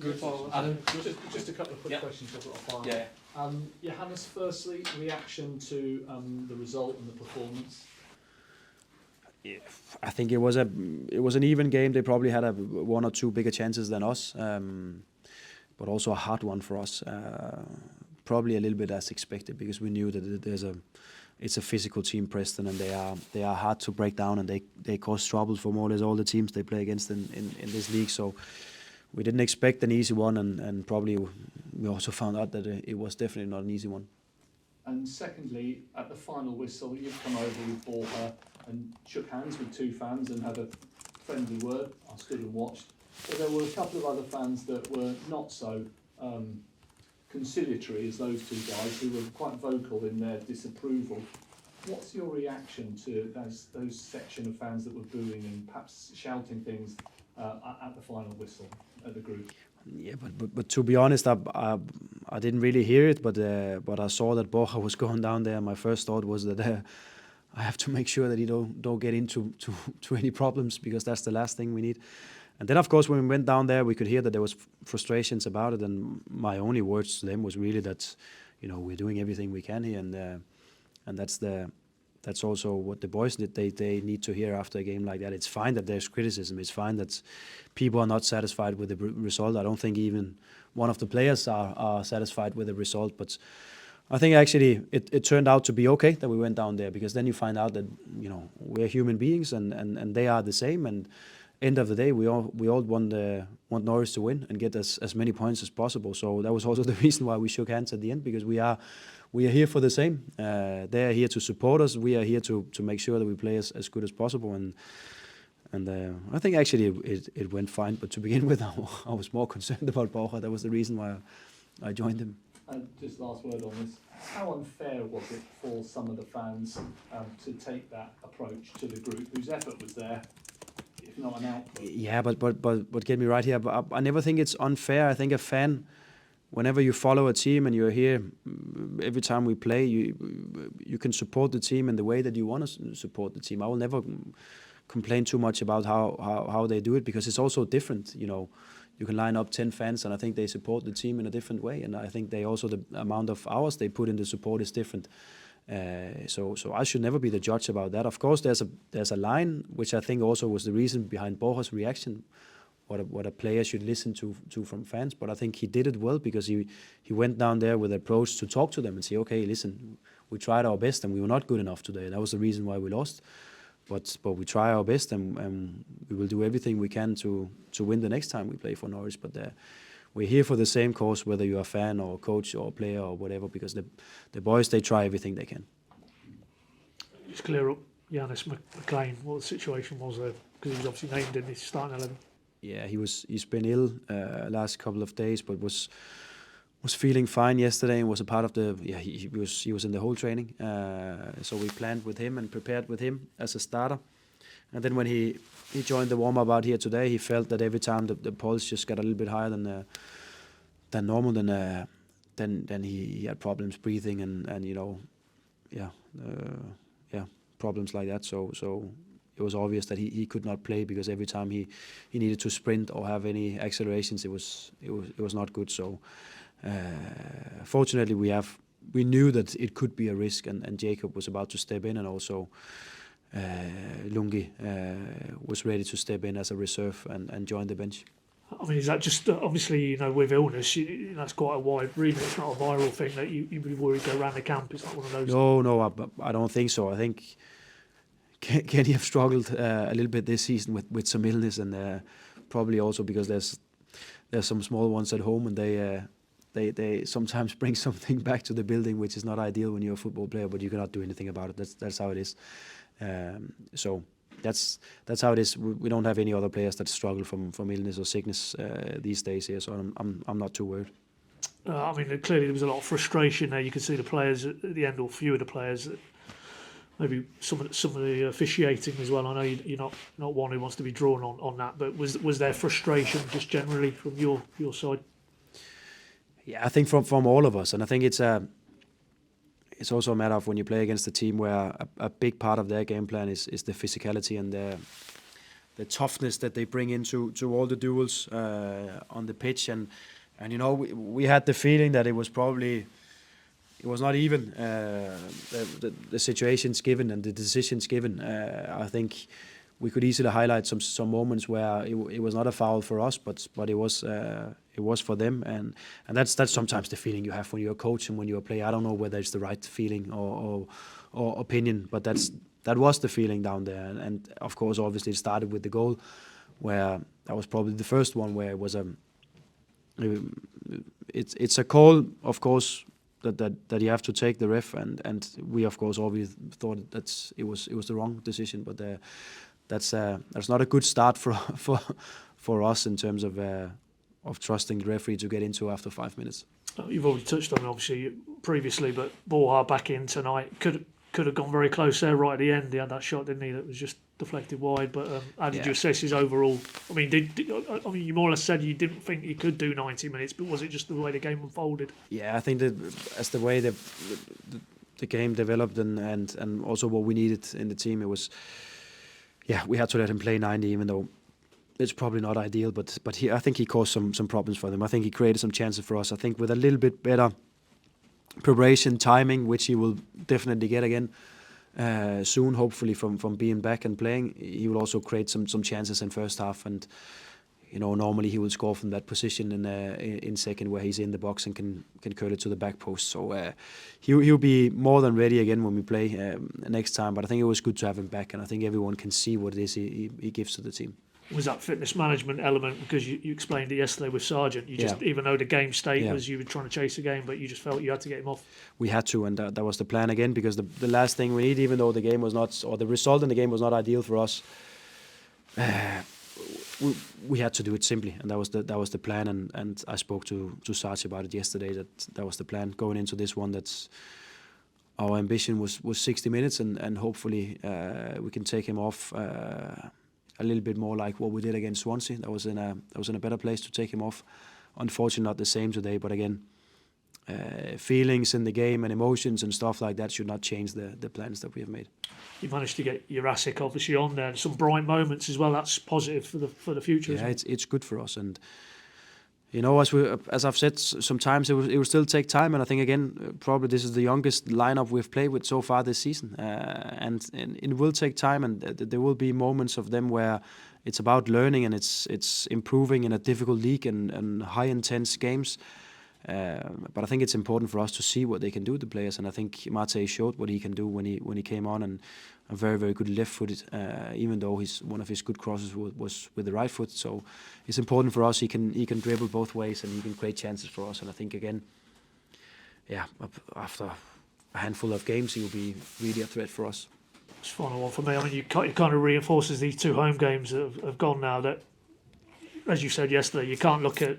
Good. Adam? Just a couple of quick questions I've got to fire. Yeah. Johannes, firstly, reaction to the result and the performance. Yeah, I think it was an even game. They probably had one or two bigger chances than us, but also a hard one for us. Probably a little bit as expected because we knew that it's a physical team, Preston, and they are hard to break down, and they cause trouble for more or less all the teams they play against in this league. So we didn't expect an easy one, and probably we also found out that it was definitely not an easy one. And secondly, at the final whistle, you've come over with Borja and shook hands with two fans and had a friendly word. I stood and watched. But there were a couple of other fans that were not so conciliatory as those two guys, who were quite vocal in their disapproval. What's your reaction to those section of fans that were booing and perhaps shouting things at the final whistle at the group? Yeah, but to be honest, I didn't really hear it, but I saw that Borja was going down there. My first thought was that I have to make sure that he don't get into any problems, because that's the last thing we need. And then, of course, when we went down there, we could hear that there was frustrations about it, and my only words to them was really that, we're doing everything we can here, and that's also what the boys did. They need to hear after a game like that. It's fine that there's criticism. It's fine that people are not satisfied with the result. I don't think even one of the players are satisfied with the result. But I think actually it turned out to be okay that we went down there, because then you find out that we're human beings and they are the same. And end of the day, we all want Norwich to win and get as many points as possible. So that was also the reason why we shook hands at the end, because we are here for the same. They are here to support us. We are here to make sure that we play as good as possible. And I think actually it went fine. But to begin with, I was more concerned about Borja. That was the reason why I joined him. And just last word on this. How unfair was it for some of the fans to take that approach to the group, whose effort was there, if not an output? Yeah, but get me right here. I never think it's unfair. I think a fan, whenever you follow a team and you're here every time we play, you can support the team in the way that you want to support the team. I will never complain too much about how they do it, because it's also different. You can line up 10 fans, and I think they support the team in a different way. And I think they also, the amount of hours they put in the support is different. So I should never be the judge about that. Of course, there's a line, which I think also was the reason behind Borja's reaction, what a player should listen to from fans. But I think he did it well, because he went down there with an approach to talk to them and say, okay, listen, we tried our best and we were not good enough today. That was the reason why we lost. But we try our best, and we will do everything we can to win the next time we play for Norwich. But we're here for the same cause, whether you're a fan or a coach or a player or whatever, because the boys, they try everything they can. Just clear up Johannes McLean, what the situation was there, because he was obviously named in his starting 11. Yeah, he's been ill last couple of days, but was feeling fine yesterday and was a part of he was in the whole training. So we planned with him and prepared with him as a starter. And then when he joined the warm-up out here today, he felt that every time the pulse just got a little bit higher than normal, then he had problems breathing and problems like that. So it was obvious that he could not play, because every time he needed to sprint or have any accelerations, it was not good. So fortunately we knew that it could be a risk, and Jacob was about to step in, and also Lungi was ready to step in as a reserve and join the bench. I mean, is that just obviously with illness, that's quite a wide remit. It's not a viral thing that you'd be worried go around the camp. It's not one of those. No, I don't think so. I think Kenny have struggled a little bit this season with some illness, and probably also because there's some small ones at home, and they sometimes bring something back to the building, which is not ideal when you're a football player, but you cannot do anything about it. That's how it is. So that's how it is. We don't have any other players that struggle from illness or sickness these days here, so I'm not too worried. I mean, clearly there was a lot of frustration there. You could see the players at the end, or a few of the players. Maybe some of the officiating as well. I know you're not one who wants to be drawn on that, but was there frustration just generally from your side? Yeah, I think from all of us, and I think it's also a matter of when you play against a team where a big part of their game plan is the physicality and the toughness that they bring into all the duels on the pitch, and you know, we had the feeling that it was not even the situations given and the decisions given. I think we could easily highlight some moments where it was not a foul for us, but it was for them, and that's sometimes the feeling you have when you're a coach and when you're a player. I don't know whether it's the right feeling or opinion, but that was the feeling down there, and of course, obviously, it started with the goal, where that was probably the first one where it was it's a call, of course, that you have to take the ref, and we of course always thought that it was the wrong decision, but that's not a good start for us in terms of trusting the referee to get into after 5 minutes. You've already touched on it, obviously previously, but Borja back in tonight could have gone very close there right at the end. He had that shot, didn't he? That was just deflected wide. But how did you assess his overall? I mean, you more or less said you didn't think he could do 90 minutes, but was it just the way the game unfolded? Yeah, I think that as the way the game developed and also what we needed in the team, it was, we had to let him play 90, even though it's probably not ideal. But I think he caused some problems for them. I think he created some chances for us. I think with a little bit better preparation, timing, which he will definitely get again soon, hopefully from being back and playing, he will also create some chances in first half, and you know, normally he will score from that position in second, where he's in the box and can curl it to the back post. So he'll be more than ready again when we play next time. But I think it was good to have him back, and I think everyone can see what it is he gives to the team. Was that fitness management element, because you explained it yesterday with Sargent, you just, even though the game state was you were trying to chase the game, but you just felt you had to get him off? We had to, and that was the plan again, because the last thing we need, even though the game was not, or the result in the game was not ideal for us, we had to do it simply, and that was the plan, and I spoke to Sargent about it yesterday, that was the plan going into this one. That's our ambition was 60 minutes, and hopefully we can take him off a little bit more like what we did against Swansea. That was in a better place to take him off. Unfortunately, not the same today, but again, feelings in the game and emotions and stuff like that should not change the plans that we have made. You managed to get Jurassic obviously on there, some bright moments as well. That's positive for the future. Yeah, it's good for us, and you know, as I've said sometimes, it will still take time, and I think again, probably this is the youngest lineup we've played with so far this season, and it will take time, and there will be moments of them where it's about learning and it's improving in a difficult league and high intense games. But I think it's important for us to see what they can do, the players, and I think Mate showed what he can do when he came on, and a very, very good left-footed, even though one of his good crosses was with the right foot. So it's important for us. He can dribble both ways, and he can create chances for us. And I think again, after a handful of games, he will be really a threat for us. Just final one for me. I mean, it kind of reinforces these two home games that have gone now. That, as you said yesterday, you can't look at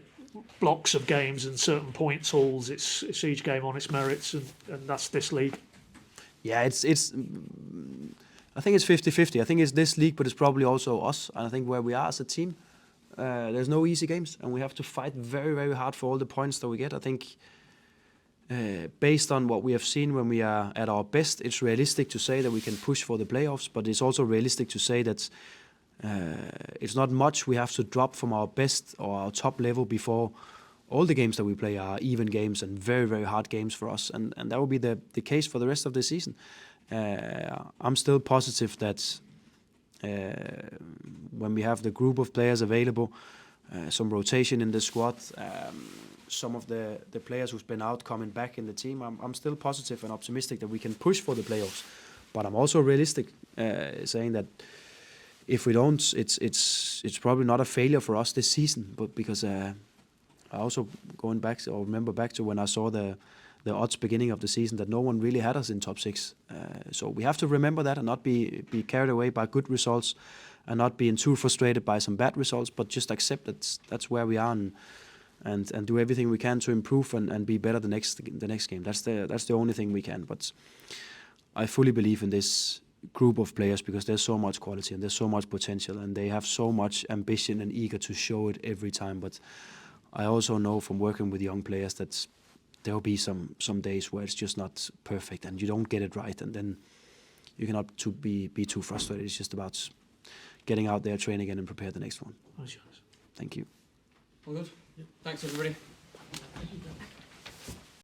blocks of games and certain points hauls. It's each game on its merits, and that's this league. Yeah, it's. I think it's 50-50. I think it's this league, but it's probably also us. And I think where we are as a team, there's no easy games, and we have to fight very, very hard for all the points that we get. I think based on what we have seen when we are at our best, it's realistic to say that we can push for the playoffs, but it's also realistic to say that it's not much we have to drop from our best or our top level before all the games that we play are even games and very, very hard games for us, and that will be the case for the rest of the season. I'm still positive that when we have the group of players available, some rotation in the squad, some of the players who've been out coming back in the team, I'm still positive and optimistic that we can push for the playoffs. But I'm also realistic, saying that if we don't, it's probably not a failure for us this season. But because I also remember back to when I saw the odds beginning of the season, that no one really had us in top 6. So we have to remember that and not be carried away by good results, and not being too frustrated by some bad results, but just accept that that's where we are, and do everything we can to improve and be better the next game. That's the only thing we can. But I fully believe in this group of players, because there's so much quality and there's so much potential, and they have so much ambition and eager to show it every time. But I also know from working with young players that there will be some days where it's just not perfect and you don't get it right, and then you cannot be too frustrated. It's just about getting out there, train again, and prepare the next one. Thanks, Johannes. Thank you. All good? Thanks, everybody.